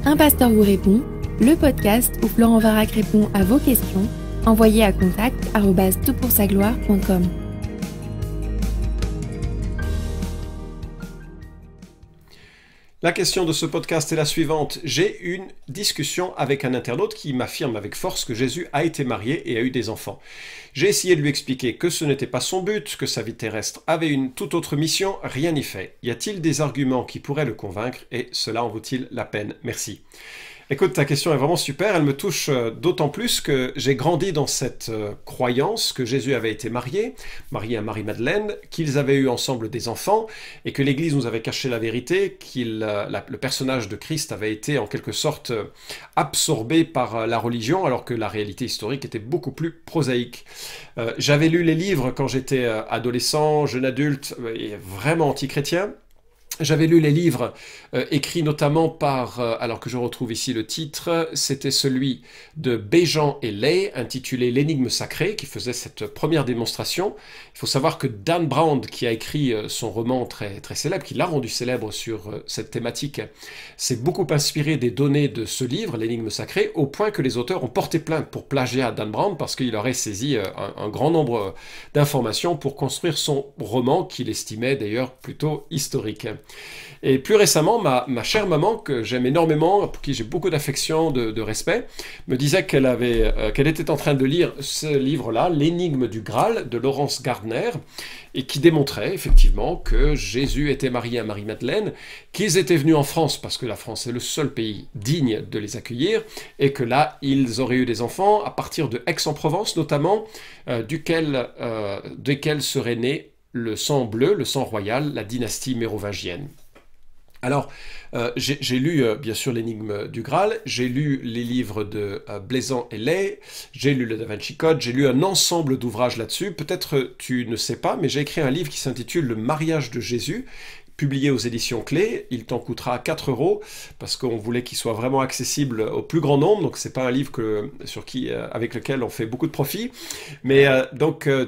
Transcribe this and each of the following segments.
Un pasteur vous répond, le podcast où Florent Varac répond à vos questions, envoyez à contact@toutpoursagloire.com. La question de ce podcast est la suivante. J'ai une discussion avec un internaute qui m'affirme avec force que Jésus a été marié et a eu des enfants. J'ai essayé de lui expliquer que ce n'était pas son but, que sa vie terrestre avait une toute autre mission, rien n'y fait. Y a-t-il des arguments qui pourraient le convaincre et cela en vaut-il la peine? Merci. Écoute, ta question est vraiment super, elle me touche d'autant plus que j'ai grandi dans cette croyance que Jésus avait été marié à Marie-Madeleine, qu'ils avaient eu ensemble des enfants, et que l'Église nous avait caché la vérité, le personnage de Christ avait été en quelque sorte absorbé par la religion, alors que la réalité historique était beaucoup plus prosaïque. J'avais lu les livres quand j'étais adolescent, jeune adulte, et vraiment anti-chrétien. J'avais lu les livres écrits notamment par, alors que je retrouve ici le titre, c'était celui de Béjean et Lay, intitulé L'énigme sacrée, qui faisait cette première démonstration. Il faut savoir que Dan Brown, qui a écrit son roman très, très célèbre, qui l'a rendu célèbre sur cette thématique, s'est beaucoup inspiré des données de ce livre, L'énigme sacrée, au point que les auteurs ont porté plainte pour plagiat à Dan Brown, parce qu'il aurait saisi un grand nombre d'informations pour construire son roman, qu'il estimait d'ailleurs plutôt historique. Et plus récemment, ma chère maman, que j'aime énormément, pour qui j'ai beaucoup d'affection, de respect, me disait qu'elle était en train de lire ce livre-là, L'énigme du Graal, de Laurence Gardner, et qui démontrait effectivement que Jésus était marié à Marie-Madeleine, qu'ils étaient venus en France, parce que la France est le seul pays digne de les accueillir, et que là, ils auraient eu des enfants, à partir de Aix-en-Provence notamment, desquels serait né le sang bleu, le sang royal, la dynastie mérovingienne. Alors, j'ai lu bien sûr l'énigme du Graal, j'ai lu les livres de Béjean et Lay, j'ai lu le Da Vinci Code, j'ai lu un ensemble d'ouvrages là-dessus. Peut-être tu ne sais pas, mais j'ai écrit un livre qui s'intitule Le mariage de Jésus, publié aux éditions Clés. Il t'en coûtera 4 € parce qu'on voulait qu'il soit vraiment accessible au plus grand nombre, donc c'est pas un livre avec lequel on fait beaucoup de profit, mais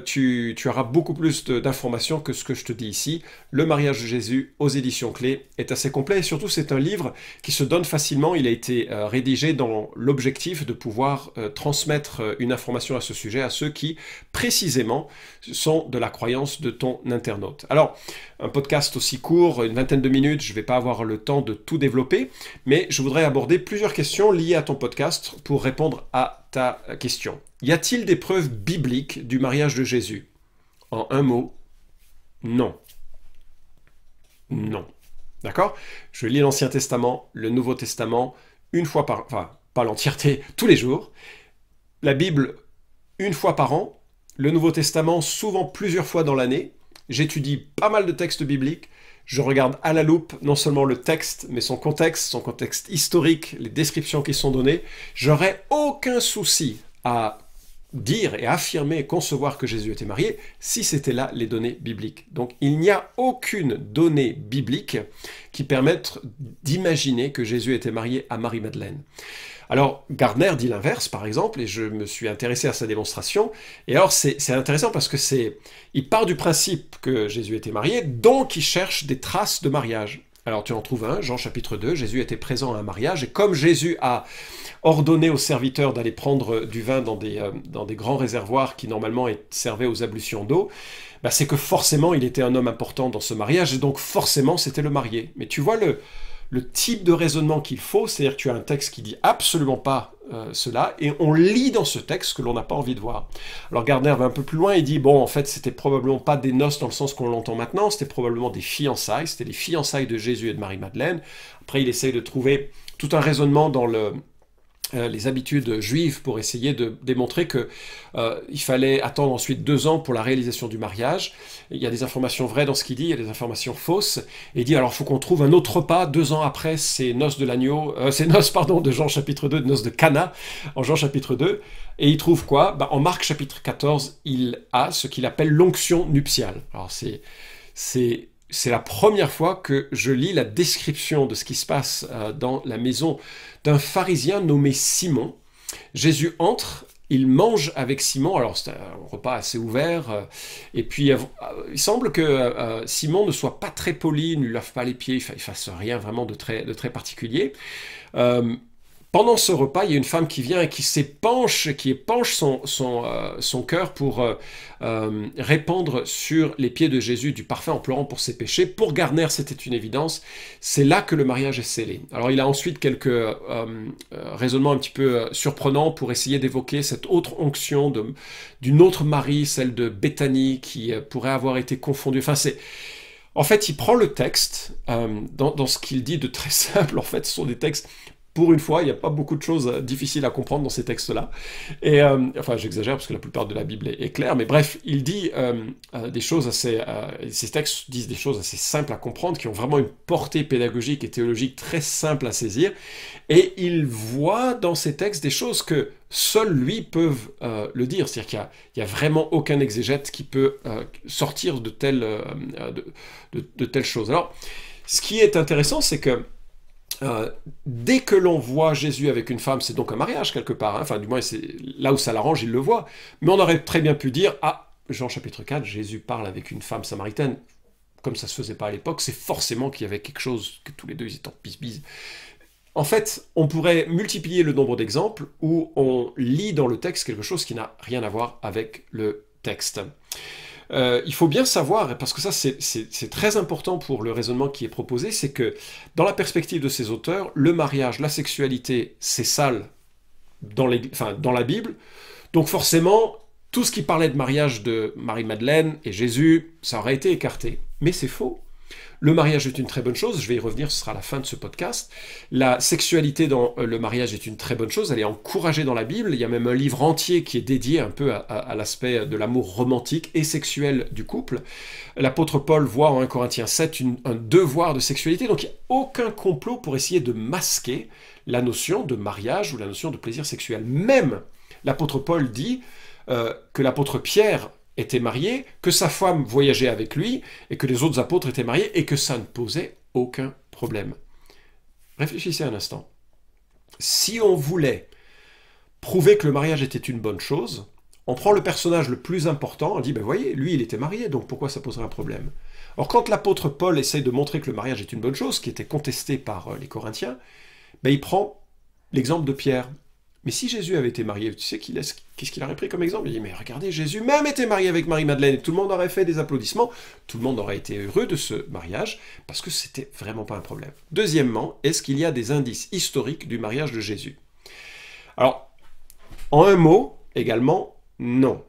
tu auras beaucoup plus d'informations que ce que je te dis ici. Le mariage de Jésus aux éditions Clés est assez complet et surtout c'est un livre qui se donne facilement. Il a été rédigé dans l'objectif de pouvoir transmettre une information à ce sujet à ceux qui précisément sont de la croyance de ton internaute. Alors, un podcast aussi court, une vingtaine de minutes, je ne vais pas avoir le temps de tout développer, mais je voudrais aborder plusieurs questions liées à ton podcast pour répondre à ta question. Y a-t-il des preuves bibliques du mariage de Jésus? En un mot, non. Non. D'accord? Je lis l'Ancien Testament, le Nouveau Testament, pas l'entièreté, tous les jours. La Bible, une fois par an. Le Nouveau Testament, souvent plusieurs fois dans l'année. J'étudie pas mal de textes bibliques, je regarde à la loupe non seulement le texte, mais son contexte historique, les descriptions qui sont données. J'aurais aucun souci à dire et affirmer et concevoir que Jésus était marié si c'était là les données bibliques. Donc il n'y a aucune donnée biblique qui permette d'imaginer que Jésus était marié à Marie-Madeleine. Alors, Gardner dit l'inverse, par exemple, et je me suis intéressé à sa démonstration. Et alors, c'est intéressant parce que il part du principe que Jésus était marié, donc il cherche des traces de mariage. Alors, tu en trouves un, Jean chapitre 2, Jésus était présent à un mariage, et comme Jésus a ordonné aux serviteurs d'aller prendre du vin dans des grands réservoirs qui normalement servaient aux ablutions d'eau, c'est que forcément, il était un homme important dans ce mariage, et donc forcément, c'était le marié. Mais tu vois le type de raisonnement qu'il faut, c'est-à-dire que tu as un texte qui dit absolument pas cela, et on lit dans ce texte ce que l'on n'a pas envie de voir. Alors Gardner va un peu plus loin, il dit, bon, en fait, c'était probablement pas des noces dans le sens qu'on l'entend maintenant, c'était probablement des fiançailles, c'était les fiançailles de Jésus et de Marie-Madeleine. Après, il essaye de trouver tout un raisonnement dans les habitudes juives pour essayer de démontrer que il fallait attendre ensuite 2 ans pour la réalisation du mariage. Il y a des informations vraies dans ce qu'il dit, il y a des informations fausses. Et il dit alors il faut qu'on trouve un autre repas 2 ans après ces noces de l'agneau, ces noces de Jean chapitre 2, de noces de Cana en Jean chapitre 2. Et il trouve quoi? En Marc chapitre 14, il a ce qu'il appelle l'onction nuptiale. Alors c'est la première fois que je lis la description de ce qui se passe dans la maison d'un pharisien nommé Simon. Jésus entre il mange avec Simon, alors c'est un repas assez ouvert, et puis il semble que Simon ne soit pas très poli, ne lui lave pas les pieds, il fasse rien vraiment de très particulier. Pendant ce repas, il y a une femme qui vient et qui épanche son cœur pour répandre sur les pieds de Jésus du parfum en pleurant pour ses péchés. Pour Gardner, c'était une évidence. C'est là que le mariage est scellé. Alors il a ensuite quelques raisonnements un petit peu surprenants pour essayer d'évoquer cette autre onction d'une autre Marie, celle de Béthanie, qui pourrait avoir été confondue. Enfin, en fait, il prend le texte dans ce qu'il dit de très simple. En fait, ce sont des textes. Pour une fois, il n'y a pas beaucoup de choses difficiles à comprendre dans ces textes-là. Et enfin, j'exagère parce que la plupart de la Bible est claire, mais bref, il dit des choses ces textes disent des choses assez simples à comprendre, qui ont vraiment une portée pédagogique et théologique très simple à saisir. Et il voit dans ces textes des choses que seuls lui peuvent le dire. C'est-à-dire qu'il n'y a vraiment aucun exégète qui peut sortir de telles choses. Alors, ce qui est intéressant, c'est que dès que l'on voit Jésus avec une femme, c'est donc un mariage quelque part, hein. Enfin du moins c'est là où ça l'arrange, il le voit, mais on aurait très bien pu dire, ah, Jean chapitre 4, Jésus parle avec une femme samaritaine, comme ça se faisait pas à l'époque, c'est forcément qu'il y avait quelque chose, que tous les deux ils étaient en pisse-bise. En fait, on pourrait multiplier le nombre d'exemples où on lit dans le texte quelque chose qui n'a rien à voir avec le texte. Il faut bien savoir, parce que ça c'est très important pour le raisonnement qui est proposé, c'est que dans la perspective de ces auteurs, le mariage, la sexualité, c'est sale dans la Bible, donc forcément, tout ce qui parlait de mariage de Marie-Madeleine et Jésus, ça aurait été écarté. Mais c'est faux. Le mariage est une très bonne chose, je vais y revenir, ce sera la fin de ce podcast. La sexualité dans le mariage est une très bonne chose, elle est encouragée dans la Bible, il y a même un livre entier qui est dédié un peu à l'aspect de l'amour romantique et sexuel du couple. L'apôtre Paul voit en 1 Corinthiens 7 un devoir de sexualité, donc il n'y a aucun complot pour essayer de masquer la notion de mariage ou la notion de plaisir sexuel. Même l'apôtre Paul dit que l'apôtre Pierre était marié, que sa femme voyageait avec lui, et que les autres apôtres étaient mariés, et que ça ne posait aucun problème. Réfléchissez un instant. Si on voulait prouver que le mariage était une bonne chose, on prend le personnage le plus important, on dit, ben voyez, lui il était marié, donc pourquoi ça poserait un problème? Or quand l'apôtre Paul essaye de montrer que le mariage est une bonne chose, qui était contesté par les Corinthiens, ben il prend l'exemple de Pierre. Mais si Jésus avait été marié, tu sais qu'est-ce qu'il aurait pris comme exemple? Il dit, mais regardez, Jésus même était marié avec Marie-Madeleine, et tout le monde aurait fait des applaudissements, tout le monde aurait été heureux de ce mariage, parce que c'était vraiment pas un problème. Deuxièmement, est-ce qu'il y a des indices historiques du mariage de Jésus? Alors, en un mot, également, non.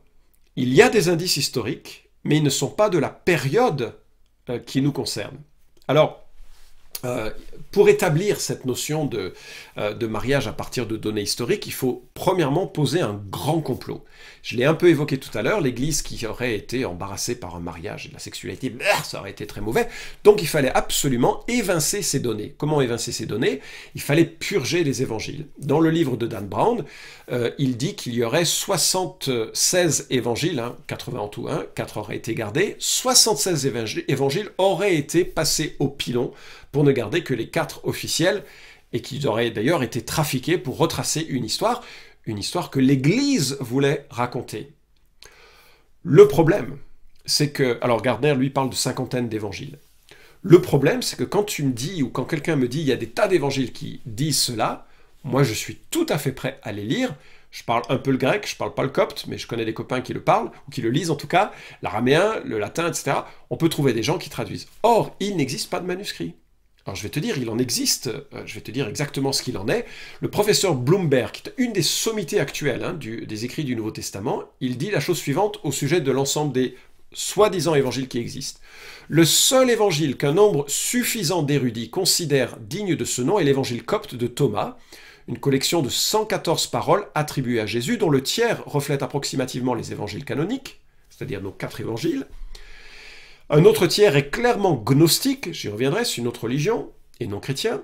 Il y a des indices historiques, mais ils ne sont pas de la période qui nous concerne. Alors, pour établir cette notion de mariage à partir de données historiques, il faut premièrement poser un grand complot. Je l'ai un peu évoqué tout à l'heure, l'Église qui aurait été embarrassée par un mariage et de la sexualité, ça aurait été très mauvais. Donc il fallait absolument évincer ces données. Comment évincer ces données? Il fallait purger les évangiles. Dans le livre de Dan Brown, il dit qu'il y aurait 76 évangiles, 80 en tout, 4 auraient été gardés, 76 évangiles auraient été passés au pilon pour ne garder que les 4 officiels, et qui auraient d'ailleurs été trafiqués pour retracer une histoire que l'Église voulait raconter. Le problème, c'est que, alors Gardner, lui, parle de cinquantaine d'évangiles. Le problème, c'est que quand tu me dis, ou quand quelqu'un me dit, il y a des tas d'évangiles qui disent cela, moi je suis tout à fait prêt à les lire. Je parle un peu le grec, je parle pas le copte, mais je connais des copains qui le parlent, ou qui le lisent en tout cas, l'araméen, le latin, etc. On peut trouver des gens qui traduisent. Or, il n'existe pas de manuscrit. Alors je vais te dire, il en existe, je vais te dire exactement ce qu'il en est. Le professeur Bloomberg, qui est une des sommités actuelles des écrits du Nouveau Testament, il dit la chose suivante au sujet de l'ensemble des soi-disant évangiles qui existent. Le seul évangile qu'un nombre suffisant d'érudits considère digne de ce nom est l'évangile copte de Thomas, une collection de 114 paroles attribuées à Jésus, dont le tiers reflète approximativement les évangiles canoniques, c'est-à-dire nos 4 évangiles. Un autre tiers est clairement gnostique, j'y reviendrai, c'est une autre religion, et non chrétien.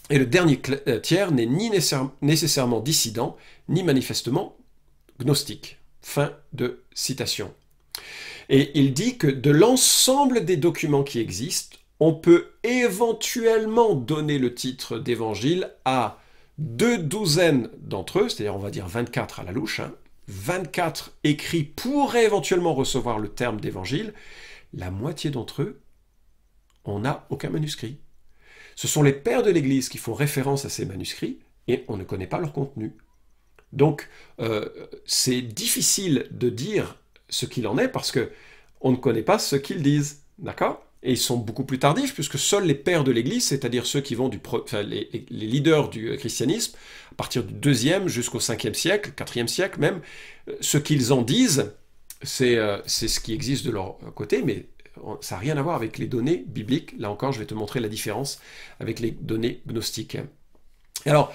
Et le dernier tiers n'est ni nécessairement dissident, ni manifestement gnostique. Fin de citation. Et il dit que de l'ensemble des documents qui existent, on peut éventuellement donner le titre d'évangile à 2 douzaines d'entre eux, c'est-à-dire on va dire 24 à la louche, 24 écrits pourraient éventuellement recevoir le terme d'évangile, la moitié d'entre eux, on n'a aucun manuscrit. Ce sont les pères de l'Église qui font référence à ces manuscrits et on ne connaît pas leur contenu. Donc, c'est difficile de dire ce qu'il en est parce qu'on ne connaît pas ce qu'ils disent, d'accord ? Et ils sont beaucoup plus tardifs puisque seuls les pères de l'Église, c'est-à-dire ceux qui vont les leaders du christianisme, à partir du 2e jusqu'au 5e siècle, 4e siècle même, ce qu'ils en disent, c'est ce qui existe de leur côté, mais ça n'a rien à voir avec les données bibliques. Là encore, je vais te montrer la différence avec les données gnostiques. Alors,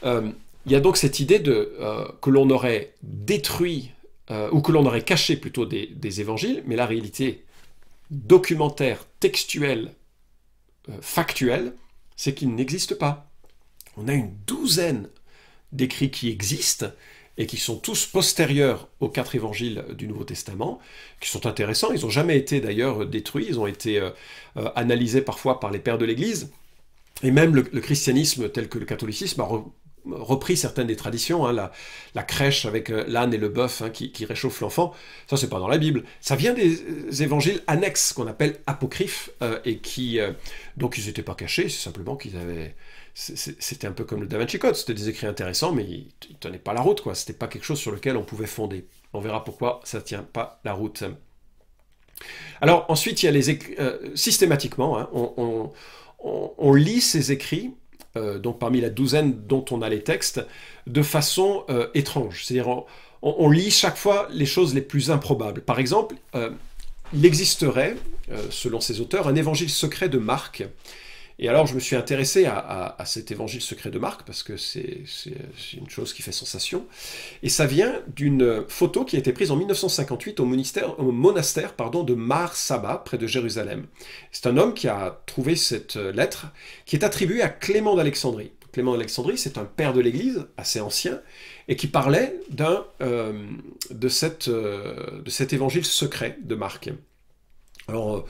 il y a donc cette idée que l'on aurait détruit, ou que l'on aurait caché plutôt des évangiles, mais la réalité documentaire, textuelle, factuelle, c'est qu'ils n'existent pas. On a une douzaine d'écrits qui existent, et qui sont tous postérieurs aux 4 évangiles du Nouveau Testament, qui sont intéressants. Ils n'ont jamais été d'ailleurs détruits, ils ont été analysés parfois par les pères de l'Église, et même le christianisme tel que le catholicisme a repris certaines des traditions, la crèche avec l'âne et le bœuf qui réchauffe l'enfant, ça c'est pas dans la Bible. Ça vient des évangiles annexes qu'on appelle apocryphes, et qui, donc ils n'étaient pas cachés, c'est simplement qu'ils avaient... C'était un peu comme le Da Vinci Code, c'était des écrits intéressants, mais ils ne tenaient pas la route, quoi. C'était pas quelque chose sur lequel on pouvait fonder. On verra pourquoi ça ne tient pas la route. Alors ensuite, il y a les écrits, systématiquement, on lit ces écrits, donc parmi la douzaine dont on a les textes, de façon étrange. C'est-à-dire, on lit chaque fois les choses les plus improbables. Par exemple, il existerait, selon ces auteurs, un évangile secret de Marc. Et alors, je me suis intéressé à cet évangile secret de Marc, parce que c'est une chose qui fait sensation. Et ça vient d'une photo qui a été prise en 1958 au monastère de Mar Saba, près de Jérusalem. C'est un homme qui a trouvé cette lettre, qui est attribuée à Clément d'Alexandrie. Clément d'Alexandrie, c'est un père de l'Église, assez ancien, et qui parlait de cet évangile secret de Marc. Alors,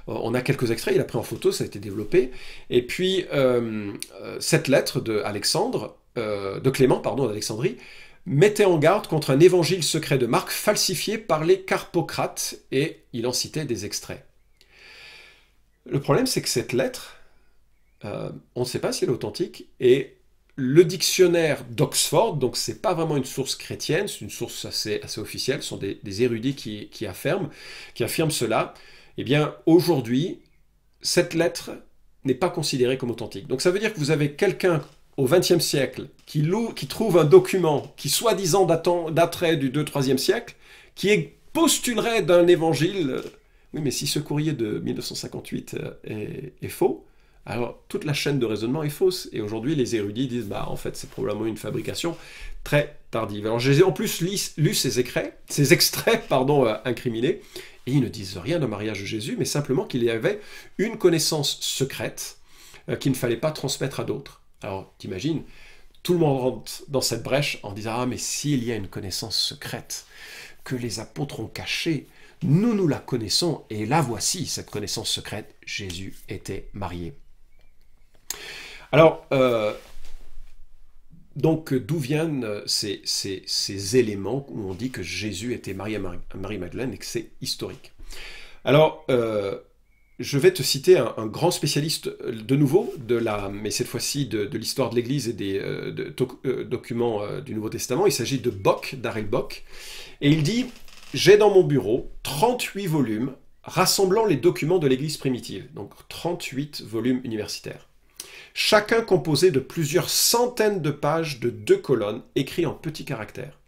on a quelques extraits, il a pris en photo, ça a été développé. Et puis, cette lettre de Clément d'Alexandrie, mettait en garde contre un évangile secret de Marc falsifié par les carpocrates, et il en citait des extraits. Le problème, c'est que cette lettre, on ne sait pas si elle est authentique, et le dictionnaire d'Oxford, donc c'est pas vraiment une source chrétienne, c'est une source assez officielle, ce sont des érudits qui affirment cela. Eh bien, aujourd'hui, cette lettre n'est pas considérée comme authentique. Donc ça veut dire que vous avez quelqu'un au XXe siècle qui trouve un document qui, soi-disant, daterait du 2-3e siècle, qui postulerait d'un évangile. Oui, mais si ce courrier de 1958 est faux, alors toute la chaîne de raisonnement est fausse. Et aujourd'hui, les érudits disent, en fait, c'est probablement une fabrication très tardive. Alors j'ai en plus lu ces extraits incriminés, et ils ne disent rien d'un mariage de Jésus, mais simplement qu'il y avait une connaissance secrète qu'il ne fallait pas transmettre à d'autres. Alors, t'imagines, tout le monde rentre dans cette brèche en disant « Ah, mais s'il y a une connaissance secrète que les apôtres ont cachée, nous la connaissons, et la voici, cette connaissance secrète, Jésus était marié. » Alors, donc, d'où viennent ces éléments où on dit que Jésus était marié à Marie-Madeleine et que c'est historique? Alors, je vais te citer un grand spécialiste, de nouveau, mais cette fois-ci de l'histoire de l'Église et des documents du Nouveau Testament. Il s'agit de Bock, Darrell Bock, et il dit « J'ai dans mon bureau 38 volumes rassemblant les documents de l'Église primitive. » Donc 38 volumes universitaires. Chacun composé de plusieurs centaines de pages de 2 colonnes, écrits en petits caractères.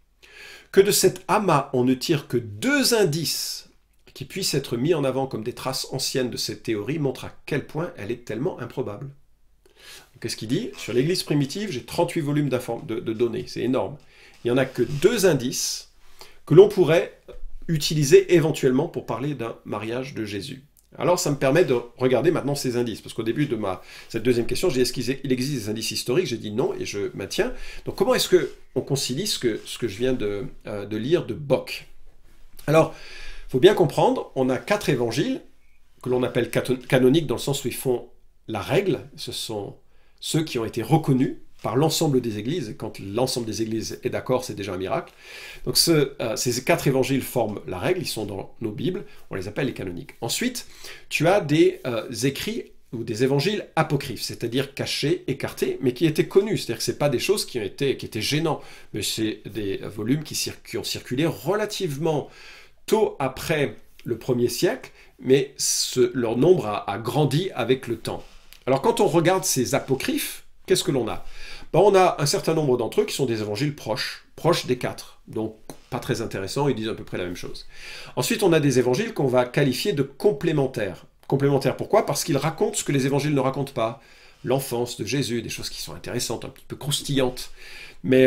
Que de cet amas on ne tire que 2 indices qui puissent être mis en avant comme des traces anciennes de cette théorie montre à quel point elle est tellement improbable. Qu'est-ce qu'il dit? Sur l'Église primitive, j'ai 38 volumes de données, c'est énorme. Il n'y en a que 2 indices que l'on pourrait utiliser éventuellement pour parler d'un mariage de Jésus. Alors ça me permet de regarder maintenant ces indices, parce qu'au début de cette deuxième question, j'ai dit est-ce qu'il existe des indices historiques? J'ai dit non, et je maintiens. Donc comment est-ce qu'on concilie ce que je viens de lire de Bock? Alors, il faut bien comprendre, on a 4 évangiles, que l'on appelle canoniques, dans le sens où ils font la règle, ce sont ceux qui ont été reconnus par l'ensemble des églises. Et quand l'ensemble des églises est d'accord, c'est déjà un miracle. Donc ces 4 évangiles forment la règle, ils sont dans nos Bibles, on les appelle les canoniques. Ensuite, tu as des écrits ou des évangiles apocryphes, c'est-à-dire cachés, écartés, mais qui étaient connus. C'est-à-dire que ce n'est pas des choses qui étaient gênants, mais c'est des volumes qui ont circulé relativement tôt après le 1er siècle, mais leur nombre a grandi avec le temps. Alors quand on regarde ces apocryphes, qu'est-ce que l'on a? On a un certain nombre d'entre eux qui sont des évangiles proches des 4, donc pas très intéressants, ils disent à peu près la même chose. Ensuite, on a des évangiles qu'on va qualifier de complémentaires. Complémentaires pourquoi? Parce qu'ils racontent ce que les évangiles ne racontent pas. L'enfance de Jésus, des choses qui sont intéressantes, un petit peu croustillantes. Mais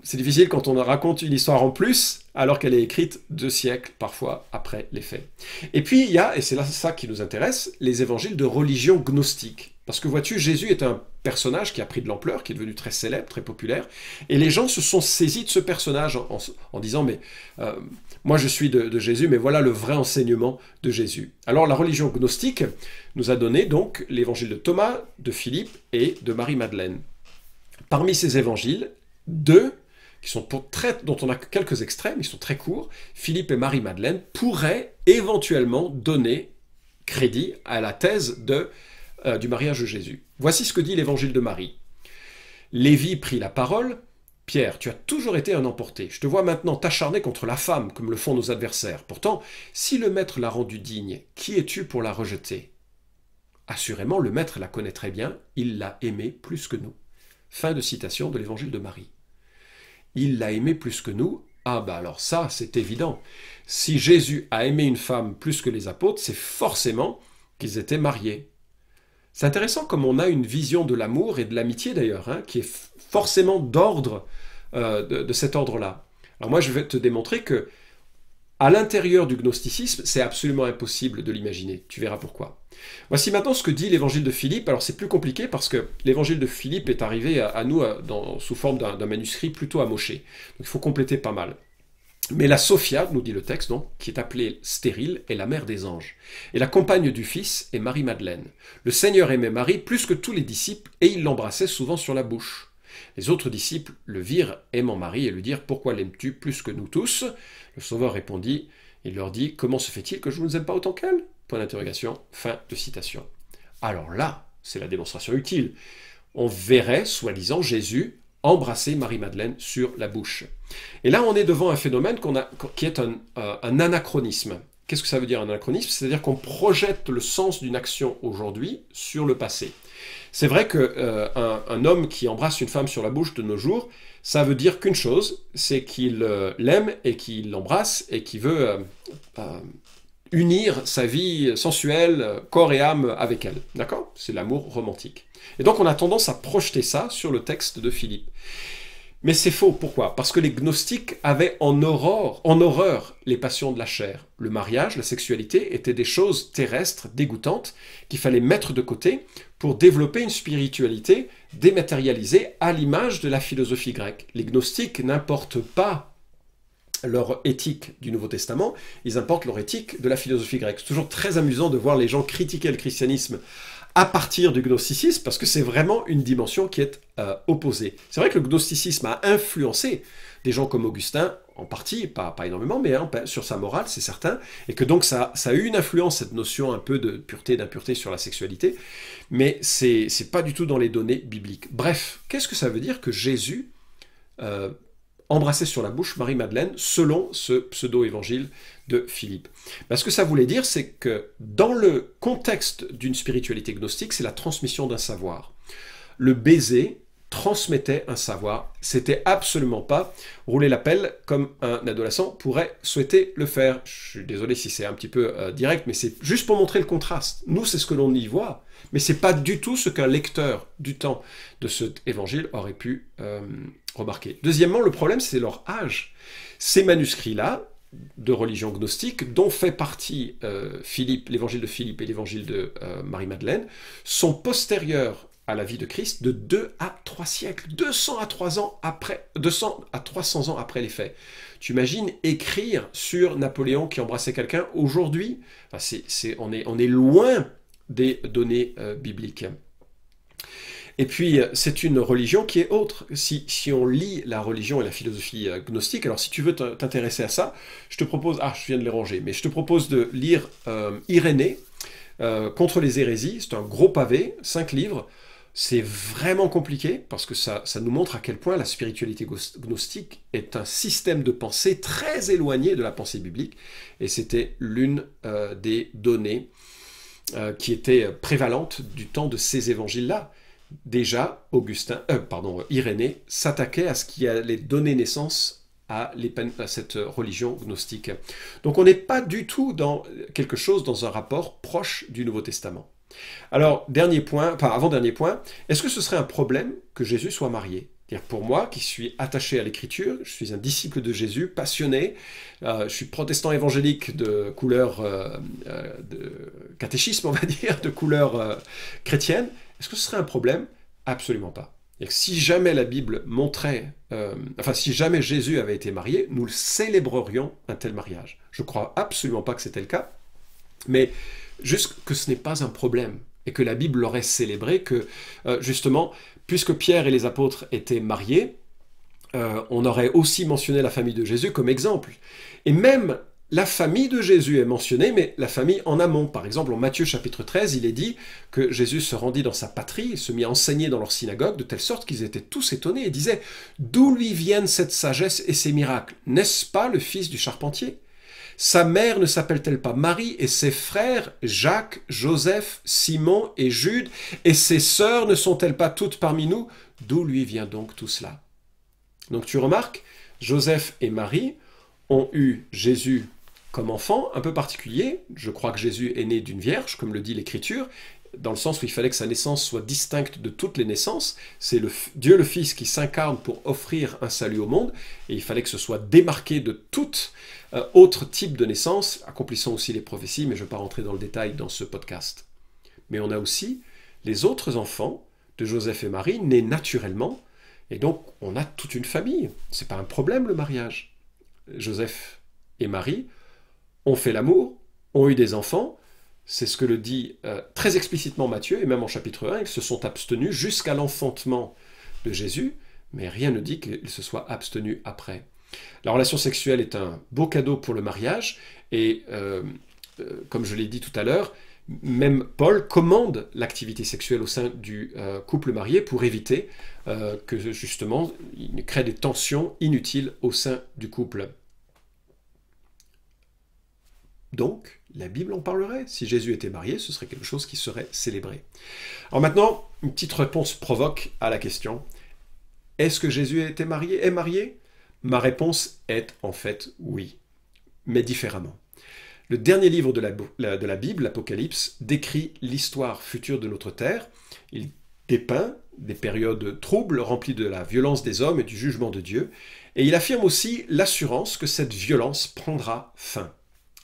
c'est difficile quand on raconte une histoire en plus, alors qu'elle est écrite 2 siècles, parfois, après les faits. Et puis, il y a, et c'est là ça qui nous intéresse, les évangiles de religion gnostique. Parce que vois-tu, Jésus est un personnage qui a pris de l'ampleur, qui est devenu très célèbre, très populaire, et les gens se sont saisis de ce personnage en disant, mais moi je suis de Jésus, mais voilà le vrai enseignement de Jésus. Alors la religion gnostique nous a donné donc l'évangile de Thomas, de Philippe et de Marie-Madeleine. Parmi ces évangiles, 2, dont on a quelques extraits, mais ils sont très courts, Philippe et Marie-Madeleine pourraient éventuellement donner crédit à la thèse du mariage de Jésus. Voici ce que dit l'évangile de Marie. Lévi prit la parole. Pierre, tu as toujours été un emporté. Je te vois maintenant t'acharner contre la femme, comme le font nos adversaires. Pourtant, si le maître l'a rendue digne, qui es-tu pour la rejeter? Assurément, le maître la connaît très bien, il l'a aimée plus que nous. Fin de citation de l'évangile de Marie. Il l'a aimée plus que nous. Ah bah alors ça, c'est évident. Si Jésus a aimé une femme plus que les apôtres, c'est forcément qu'ils étaient mariés. C'est intéressant comme on a une vision de l'amour et de l'amitié d'ailleurs, qui est forcément d'ordre, de cet ordre-là. Alors moi je vais te démontrer que à l'intérieur du gnosticisme, c'est absolument impossible de l'imaginer. Tu verras pourquoi. Voici maintenant ce que dit l'évangile de Philippe. Alors c'est plus compliqué parce que l'évangile de Philippe est arrivé à nous sous forme d'un manuscrit plutôt amoché. Donc il faut compléter pas mal. Mais la Sophia, nous dit le texte, donc, qui est appelée stérile, est la mère des anges. Et la compagne du Fils est Marie-Madeleine. Le Seigneur aimait Marie plus que tous les disciples, et il l'embrassait souvent sur la bouche. Les autres disciples le virent aimant Marie et lui dirent « Pourquoi l'aimes-tu plus que nous tous ?» Le Sauveur répondit, il leur dit « Comment se fait-il que je ne vous aime pas autant qu'elle ?» Point d'interrogation, fin de citation. Alors là, c'est la démonstration utile. On verrait, soi-disant, Jésus embrasser Marie-Madeleine sur la bouche. Et là, on est devant un phénomène qui est un anachronisme. Qu'est-ce que ça veut dire un anachronisme? C'est-à-dire qu'on projette le sens d'une action aujourd'hui sur le passé. C'est vrai qu'un homme qui embrasse une femme sur la bouche de nos jours, ça veut dire qu'une chose, c'est qu'il l'aime et qu'il l'embrasse et qu'il veut unir sa vie sensuelle, corps et âme avec elle. D'accord? C'est l'amour romantique. Et donc on a tendance à projeter ça sur le texte de Philippe. Mais c'est faux. Pourquoi? Parce que les gnostiques avaient en horreur les passions de la chair. Le mariage, la sexualité étaient des choses terrestres, dégoûtantes, qu'il fallait mettre de côté pour développer une spiritualité dématérialisée à l'image de la philosophie grecque. Les gnostiques n'importent pas leur éthique du Nouveau Testament, ils importent leur éthique de la philosophie grecque. C'est toujours très amusant de voir les gens critiquer le christianisme à partir du gnosticisme, parce que c'est vraiment une dimension qui est opposée. C'est vrai que le gnosticisme a influencé des gens comme Augustin, en partie, pas énormément, mais sur sa morale, c'est certain, et que donc ça a eu une influence, cette notion un peu de pureté, d'impureté sur la sexualité, mais c'est pas du tout dans les données bibliques. Bref, qu'est-ce que ça veut dire que Jésus embrassait sur la bouche Marie-Madeleine, selon ce pseudo-évangile de Philippe? Ce que ça voulait dire, c'est que dans le contexte d'une spiritualité gnostique, c'est la transmission d'un savoir. Le baiser transmettait un savoir, c'était absolument pas rouler la pelle comme un adolescent pourrait souhaiter le faire. Je suis désolé si c'est un petit peu direct, mais c'est juste pour montrer le contraste. Nous, c'est ce que l'on y voit, mais c'est pas du tout ce qu'un lecteur du temps de cet évangile aurait pu remarquer. Deuxièmement, le problème, c'est leur âge. Ces manuscrits-là, de religion gnostique, dont fait partie Philippe, l'évangile de Philippe et l'évangile de Marie-Madeleine, sont postérieurs à la vie de Christ de 2 à 3 siècles, 200 à 300 ans après les faits. Tu imagines écrire sur Napoléon qui embrassait quelqu'un aujourd'hui? On est loin des données bibliques. Et puis, c'est une religion qui est autre. Si on lit la religion et la philosophie gnostique, alors si tu veux t'intéresser à ça, je te propose, je viens de les ranger, mais je te propose de lire Irénée, Contre les hérésies. C'est un gros pavé, 5 livres. C'est vraiment compliqué, parce que ça nous montre à quel point la spiritualité gnostique est un système de pensée très éloigné de la pensée biblique, et c'était l'une des données qui était prévalente du temps de ces évangiles-là. Déjà, Irénée s'attaquait à ce qui allait donner naissance à cette religion gnostique. Donc on n'est pas du tout dans un rapport proche du Nouveau Testament. Alors, avant-dernier point, est-ce que ce serait un problème que Jésus soit marié ? C'est-à-dire pour moi, qui suis attaché à l'Écriture, je suis un disciple de Jésus, passionné, je suis protestant évangélique de couleur de catéchisme, on va dire, de couleur chrétienne, est-ce que ce serait un problème ? Absolument pas. Et si jamais la Bible montrait, si jamais Jésus avait été marié, nous célébrerions un tel mariage. Je ne crois absolument pas que c'était le cas, mais juste que ce n'est pas un problème, et que la Bible l'aurait célébré, que justement, puisque Pierre et les apôtres étaient mariés, on aurait aussi mentionné la famille de Jésus comme exemple. Et même la famille de Jésus est mentionnée, mais la famille en amont. Par exemple, en Matthieu chapitre 13, il est dit que Jésus se rendit dans sa patrie et se mit à enseigner dans leur synagogue, de telle sorte qu'ils étaient tous étonnés et disaient « D'où lui viennent cette sagesse et ces miracles? N'est-ce pas le fils du charpentier ? Sa mère ne s'appelle-t-elle pas Marie, et ses frères Jacques, Joseph, Simon et Jude, et ses sœurs ne sont-elles pas toutes parmi nous? D'où lui vient donc tout cela ?» Donc tu remarques, Joseph et Marie ont eu Jésus comme enfant un peu particulier. Je crois que Jésus est né d'une vierge, comme le dit l'Écriture, dans le sens où il fallait que sa naissance soit distincte de toutes les naissances. C'est Dieu le Fils qui s'incarne pour offrir un salut au monde, et il fallait que ce soit démarqué de tout autre type de naissance, accomplissant aussi les prophéties, mais je ne vais pas rentrer dans le détail dans ce podcast. Mais on a aussi les autres enfants de Joseph et Marie, nés naturellement, et donc on a toute une famille. Ce n'est pas un problème le mariage. Joseph et Marie ont fait l'amour, ont eu des enfants. C'est ce que le dit très explicitement Matthieu, et même en chapitre 1, ils se sont abstenus jusqu'à l'enfantement de Jésus, mais rien ne dit qu'ils se soient abstenus après. La relation sexuelle est un beau cadeau pour le mariage, et comme je l'ai dit tout à l'heure, même Paul commande l'activité sexuelle au sein du couple marié pour éviter que justement il ne crée des tensions inutiles au sein du couple. Donc, la Bible en parlerait. Si Jésus était marié, ce serait quelque chose qui serait célébré. Alors maintenant, une petite réponse provoque à la question. Est-ce que Jésus est marié? Ma réponse est en fait oui, mais différemment. Le dernier livre de la Bible, l'Apocalypse, décrit l'histoire future de notre terre. Il dépeint des périodes troubles remplies de la violence des hommes et du jugement de Dieu. Et il affirme aussi l'assurance que cette violence prendra fin.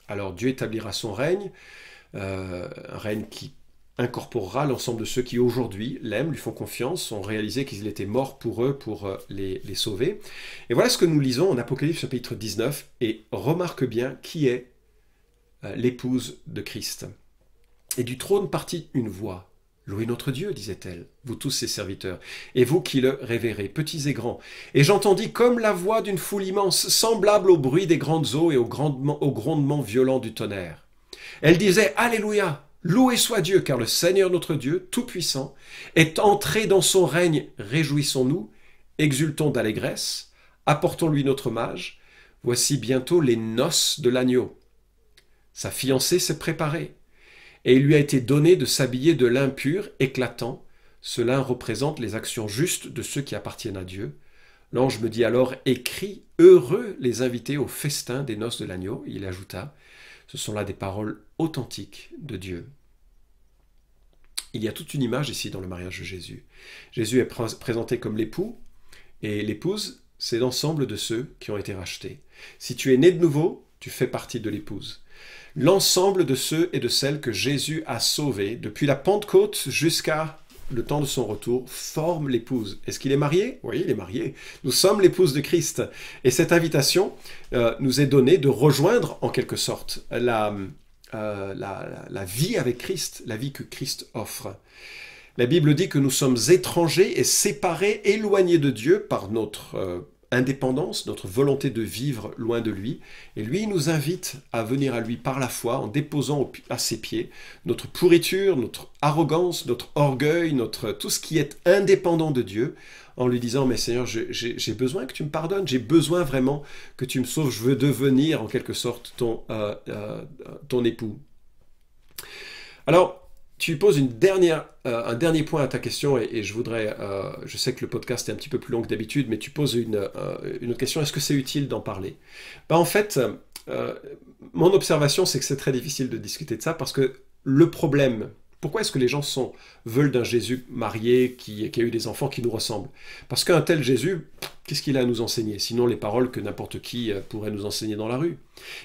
Alors Dieu établira son règne, un règne qui incorporera l'ensemble de ceux qui aujourd'hui l'aiment, lui font confiance, ont réalisé qu'il était mort pour eux, pour les sauver. Et voilà ce que nous lisons en Apocalypse chapitre 19, et remarque bien qui est l'épouse de Christ. Et du trône partit une voix. « Louez notre Dieu, disait-elle, vous tous ses serviteurs, et vous qui le révérez, petits et grands. Et j'entendis comme la voix d'une foule immense, semblable au bruit des grandes eaux et au grondement violent du tonnerre. Elle disait « Alléluia, loué soit Dieu, car le Seigneur notre Dieu, Tout-Puissant, est entré dans son règne. Réjouissons-nous, exultons d'allégresse, apportons-lui notre hommage. Voici bientôt les noces de l'agneau. Sa fiancée s'est préparée. Et il lui a été donné de s'habiller de lin pur, éclatant. Ce lin représente les actions justes de ceux qui appartiennent à Dieu. L'ange me dit alors, écris, heureux les invités au festin des noces de l'agneau. Il ajouta, ce sont là des paroles authentiques de Dieu. Il y a toute une image ici dans le mariage de Jésus. Jésus est présenté comme l'époux, et l'épouse, c'est l'ensemble de ceux qui ont été rachetés. Si tu es né de nouveau, tu fais partie de l'épouse. L'ensemble de ceux et de celles que Jésus a sauvés, depuis la Pentecôte jusqu'à le temps de son retour, forment l'épouse. Est-ce qu'il est marié? Oui, il est marié. Nous sommes l'épouse de Christ. Et cette invitation nous est donnée de rejoindre, en quelque sorte, la vie avec Christ, la vie que Christ offre. La Bible dit que nous sommes étrangers et séparés, éloignés de Dieu par notre indépendance, notre volonté de vivre loin de lui. Et lui nous invite à venir à lui par la foi en déposant à ses pieds notre pourriture, notre arrogance, notre orgueil, tout ce qui est indépendant de Dieu, en lui disant « Mais Seigneur, j'ai besoin que tu me pardonnes, j'ai besoin vraiment que tu me sauves, je veux devenir en quelque sorte ton époux. » Alors, tu poses un dernier point à ta question et je sais que le podcast est un petit peu plus long que d'habitude, mais tu poses une autre question, est-ce que c'est utile d'en parler? En fait, mon observation, c'est que c'est très difficile de discuter de ça parce que le problème, pourquoi est-ce que les gens veulent d'un Jésus marié qui a eu des enfants qui nous ressemblent? Parce qu'un tel Jésus, qu'est-ce qu'il a à nous enseigner? Sinon les paroles que n'importe qui pourrait nous enseigner dans la rue.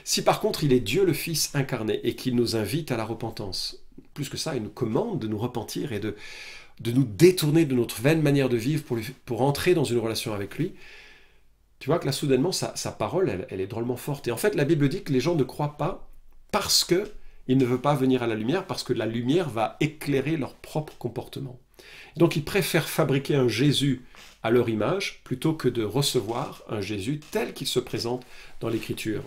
Si par contre il est Dieu le Fils incarné et qu'il nous invite à la repentance, plus que ça, il nous commande de nous repentir et de nous détourner de notre vaine manière de vivre pour entrer dans une relation avec lui, tu vois que là, soudainement, sa parole, elle est drôlement forte. Et en fait, la Bible dit que les gens ne croient pas parce qu'ils ne veulent pas venir à la lumière, parce que la lumière va éclairer leur propre comportement. Donc, ils préfèrent fabriquer un Jésus à leur image plutôt que de recevoir un Jésus tel qu'il se présente dans l'Écriture.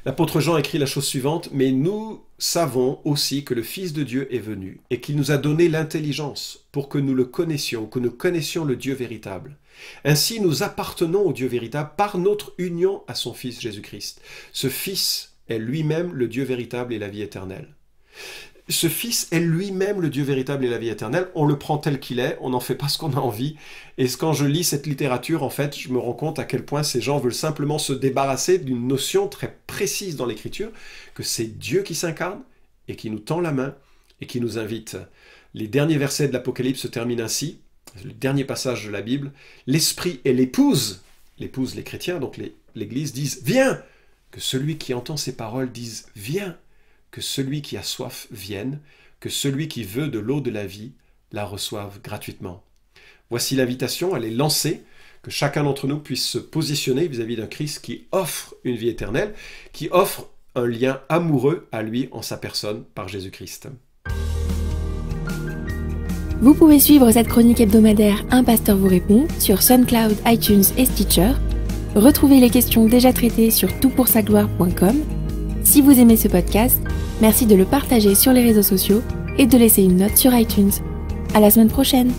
L'apôtre Jean écrit la chose suivante, « Mais nous savons aussi que le Fils de Dieu est venu et qu'il nous a donné l'intelligence pour que nous le connaissions, que nous connaissions le Dieu véritable. Ainsi, nous appartenons au Dieu véritable par notre union à son Fils Jésus-Christ. Ce Fils est lui-même le Dieu véritable et la vie éternelle. » Ce Fils est lui-même le Dieu véritable et la vie éternelle. On le prend tel qu'il est, on n'en fait pas ce qu'on a envie. Et quand je lis cette littérature, en fait, je me rends compte à quel point ces gens veulent simplement se débarrasser d'une notion très précise dans l'Écriture, que c'est Dieu qui s'incarne et qui nous tend la main et qui nous invite. Les derniers versets de l'Apocalypse se terminent ainsi, le dernier passage de la Bible. L'Esprit et l'épouse, les chrétiens, donc l'Église, disent « Viens !» Que celui qui entend ces paroles dise « Viens !» Que celui qui a soif vienne, que celui qui veut de l'eau de la vie la reçoive gratuitement. Voici l'invitation, elle est lancée, que chacun d'entre nous puisse se positionner vis-à-vis d'un Christ qui offre une vie éternelle, qui offre un lien amoureux à lui en sa personne par Jésus-Christ. Vous pouvez suivre cette chronique hebdomadaire Un pasteur vous répond sur SoundCloud, iTunes et Stitcher. Retrouvez les questions déjà traitées sur toutpoursagloire.com. Si vous aimez ce podcast, merci de le partager sur les réseaux sociaux et de laisser une note sur iTunes. À la semaine prochaine!